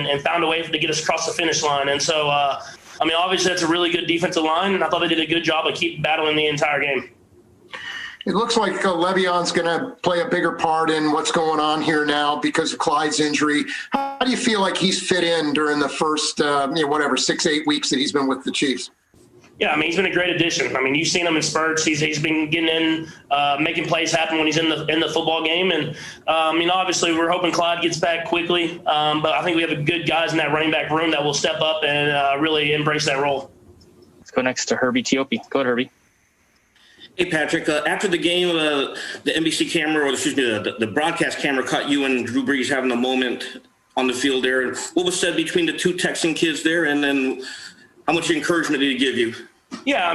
and found a way to get us across the finish line. And so, obviously that's a really good defensive line, and I thought they did a good job of keep battling the entire game. It looks like Le'Veon's going to play a bigger part in what's going on here now because of Clyde's injury. How do you feel like he's fit in during the first, 6-8 weeks that he's been with the Chiefs? Yeah, he's been a great addition. You've seen him in spurts. He's been getting in, making plays happen when he's in the football game. And, obviously we're hoping Clyde gets back quickly. But I think we have good guys in that running back room that will step up and really embrace that role. Let's go next to Herbie Teope. Go ahead, Herbie. Hey, Patrick, after the game, the NBC camera, the broadcast camera caught you and Drew Brees having a moment on the field there. What was said between the two Texan kids there, and then how much encouragement did he give you? Yeah,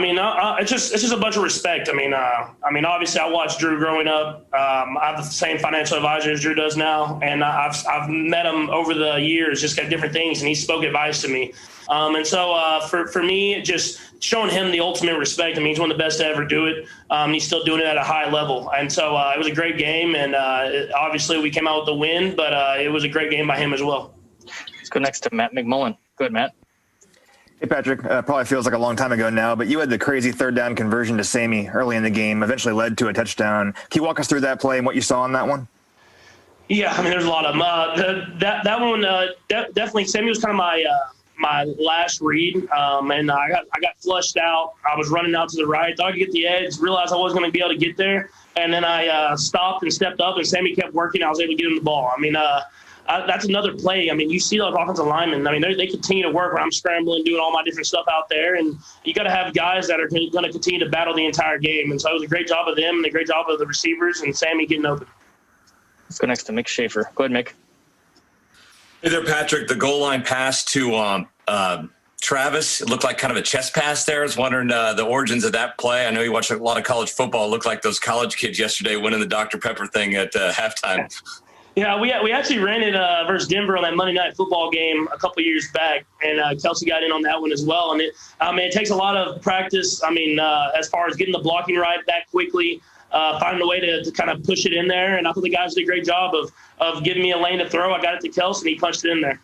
it's just a bunch of respect. Obviously I watched Drew growing up. I have the same financial advisor as Drew does now, and I've met him over the years, just got different things, and he spoke advice to me. For me, just showing him the ultimate respect. He's one of the best to ever do it. He's still doing it at a high level. And so it was a great game, and obviously we came out with the win, but it was a great game by him as well. Let's go next to Matt McMullen. Go ahead, Matt. Hey, Patrick, probably feels like a long time ago now, but you had the crazy third down conversion to Sammy early in the game, eventually led to a touchdown. Can you walk us through that play and what you saw on that one? Yeah, there's a lot of them. That one, definitely, Sammy was kind of my last read, and I got flushed out. I was running out to the right, thought I could get the edge, realized I wasn't going to be able to get there, and then I stopped and stepped up, and Sammy kept working. I was able to get him the ball. That's another play. You see those offensive linemen. They continue to work when I'm scrambling, doing all my different stuff out there. And you got to have guys that are going to continue to battle the entire game. And so it was a great job of them and a great job of the receivers and Sammy getting open. Let's go next to Mick Schaefer. Go ahead, Mick. Hey there, Patrick. The goal line pass to Travis, it looked like kind of a chest pass there. I was wondering the origins of that play. I know you watch a lot of college football. It looked like those college kids yesterday winning the Dr. Pepper thing at halftime. Yeah, we actually ran it versus Denver on that Monday Night Football game a couple years back, and Kelsey got in on that one as well. And it takes a lot of practice. As far as getting the blocking right that quickly, finding a way to kind of push it in there. And I thought the guys did a great job of giving me a lane to throw. I got it to Kelsey, and he punched it in there.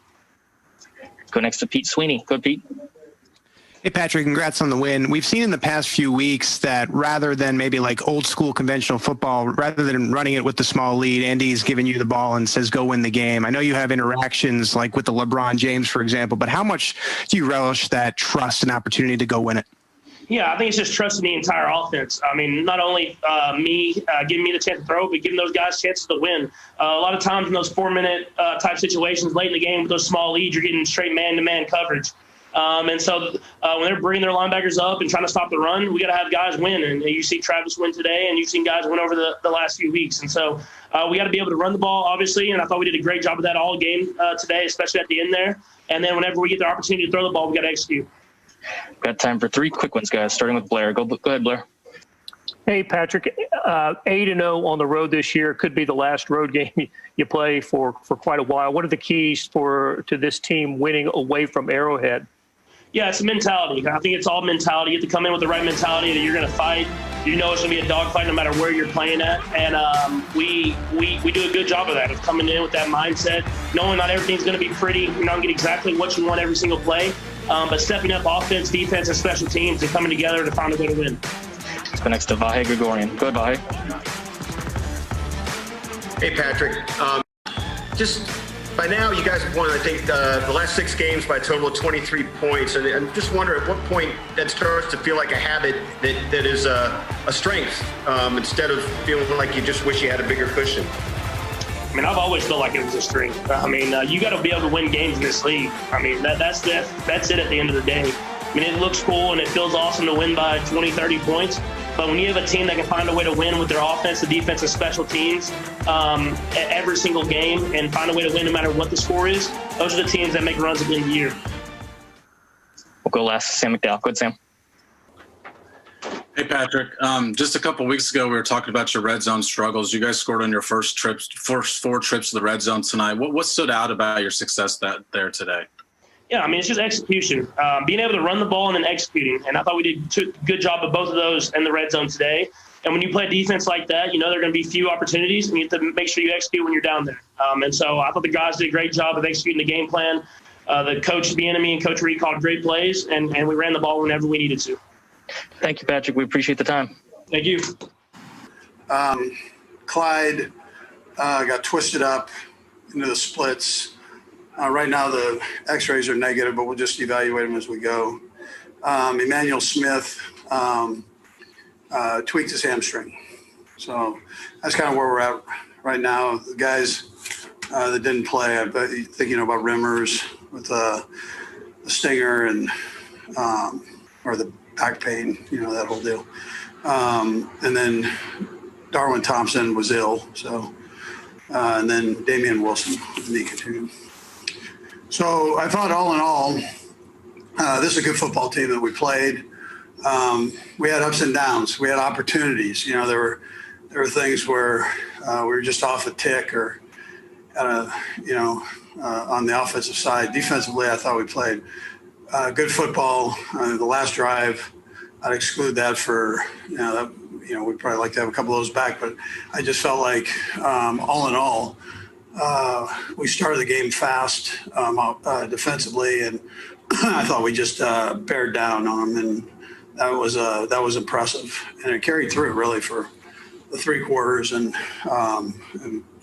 Go next to Pete Sweeney. Go, Pete. Hey, Patrick, congrats on the win. We've seen in the past few weeks that rather than maybe like old school conventional football, rather than running it with the small lead, Andy's giving you the ball and says, go win the game. I know you have interactions like with the LeBron James, for example, but how much do you relish that trust and opportunity to go win it? Yeah, I think it's just trusting the entire offense. Not only me giving me the chance to throw, but giving those guys chances to win. A lot of times in those 4-minute type situations late in the game with those small leads, you're getting straight man-to-man coverage. When they're bringing their linebackers up and trying to stop the run, we got to have guys win. And you see Travis win today, and you've seen guys win over the last few weeks. And so we got to be able to run the ball, obviously, and I thought we did a great job of that all game today, especially at the end there. And then whenever we get the opportunity to throw the ball, we got to execute. Got time for 3 quick ones, guys, starting with Blair. Go ahead, Blair. Hey, Patrick, 8-0 on the road this year could be the last road game you play for quite a while. What are the keys to this team winning away from Arrowhead? Yeah, it's a mentality. I think it's all mentality. You have to come in with the right mentality that you're going to fight. You know it's going to be a dogfight no matter where you're playing at. And we do a good job of that, of coming in with that mindset, knowing not everything's going to be pretty. You're not going to get exactly what you want every single play, but stepping up offense, defense, and special teams and coming together to find a way to win. Let's go next to Vahe Gregorian. Go ahead, Vahe. Hey, Patrick. Just by now, you guys have won, I think, the last 6 games by a total of 23 points. And I'm just wondering at what point that starts to feel like a habit that is a strength instead of feeling like you just wish you had a bigger cushion. I've always felt like it was a strength. You got to be able to win games in this league. That's it at the end of the day. It looks cool and it feels awesome to win by 20, 30 points. But when you have a team that can find a way to win with their offense, the defense, and special teams every single game and find a way to win no matter what the score is, those are the teams that make runs at the end of the year. We'll go last. Sam McDowell. Go ahead, Sam. Hey, Patrick. Just a couple weeks ago, we were talking about your red zone struggles. You guys scored on your first 4 trips to the red zone tonight. What stood out about your success there today? Yeah, it's just execution. Being able to run the ball and then executing. And I thought we did a good job of both of those in the red zone today. And when you play defense like that, there are going to be few opportunities, and you have to make sure you execute when you're down there. And so I thought the guys did a great job of executing the game plan. The coach, Bieniemy, and Coach Reed called great plays, and we ran the ball whenever we needed to. Thank you, Patrick. We appreciate the time. Thank you. Clyde got twisted up into the splits. Right now the x-rays are negative, but we'll just evaluate them as we go. Emmanuel Smith tweaked his hamstring. So that's kind of where we're at right now. The guys that didn't play, I bet you thinking about Rimmers with the stinger and or the back pain, that whole deal. And then Darwin Thompson was ill, so and then Damian Wilson knee contusion. So I thought all in all, this is a good football team that we played. We had ups and downs. We had opportunities. There were things where we were just off a tick or, on the offensive side. Defensively, I thought we played good football. The last drive, I'd exclude that for, we'd probably like to have a couple of those back. But I just felt like, all in all, we started the game fast defensively, and I thought we just bared down on them, and that was impressive, and it carried through really for the 3 quarters and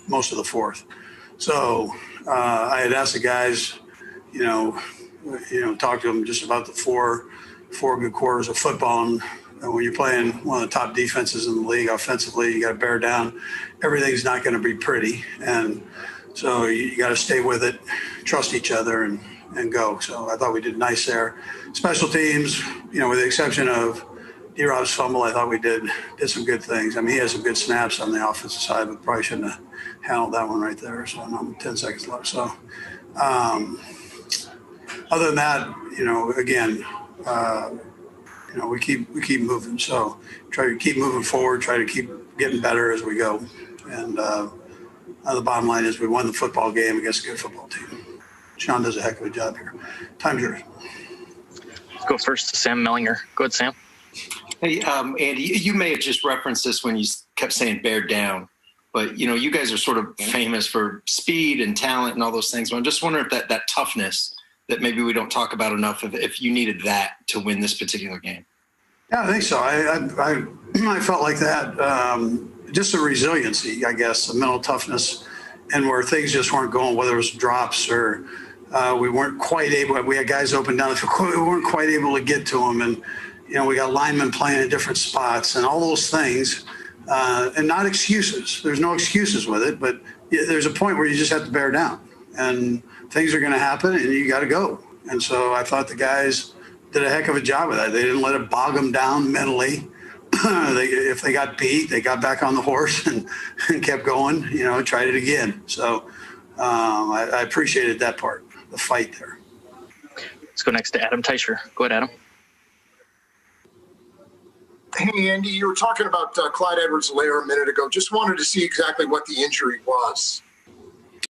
most of the fourth. So I had asked the guys, talk to them just about the four good quarters of football, and when you're playing one of the top defenses in the league offensively, you got to bear down. Everything's not going to be pretty, and so you got to stay with it, trust each other, and go. So I thought we did nice there. Special teams, with the exception of D-Rob's fumble, I thought we did some good things. I mean, he has some good snaps on the offensive side, but probably shouldn't have handled that one right there. So 10 seconds left. So other than that, again, we keep moving. So try to keep moving forward, try to keep getting better as we go. And the bottom line is we won the football game against a good football team. Sean does a heck of a job here. Time's yours. Let's go first to Sam Mellinger. Go ahead, Sam. Hey, Andy, you may have just referenced this when you kept saying bear down, but you guys are sort of famous for speed and talent and all those things. But I'm just wondering if that toughness that maybe we don't talk about enough, if you needed that to win this particular game. Yeah, I think so. I felt like that. Just a resiliency, I guess, a mental toughness, and where things just weren't going, whether it was drops or we weren't quite able. We had guys open down the field. We weren't quite able to get to them, and we got linemen playing in different spots and all those things, and not excuses. There's no excuses with it, but there's a point where you just have to bear down, and things are going to happen, and you got to go. And so I thought the guys did a heck of a job of that. They didn't let it bog them down mentally. If they got beat, they got back on the horse and kept going, tried it again. So I appreciated that part, the fight there. Let's go next to Adam Teicher. Go ahead, Adam. Hey, Andy, you were talking about Clyde Edwards-Helaire a minute ago. Just wanted to see exactly what the injury was.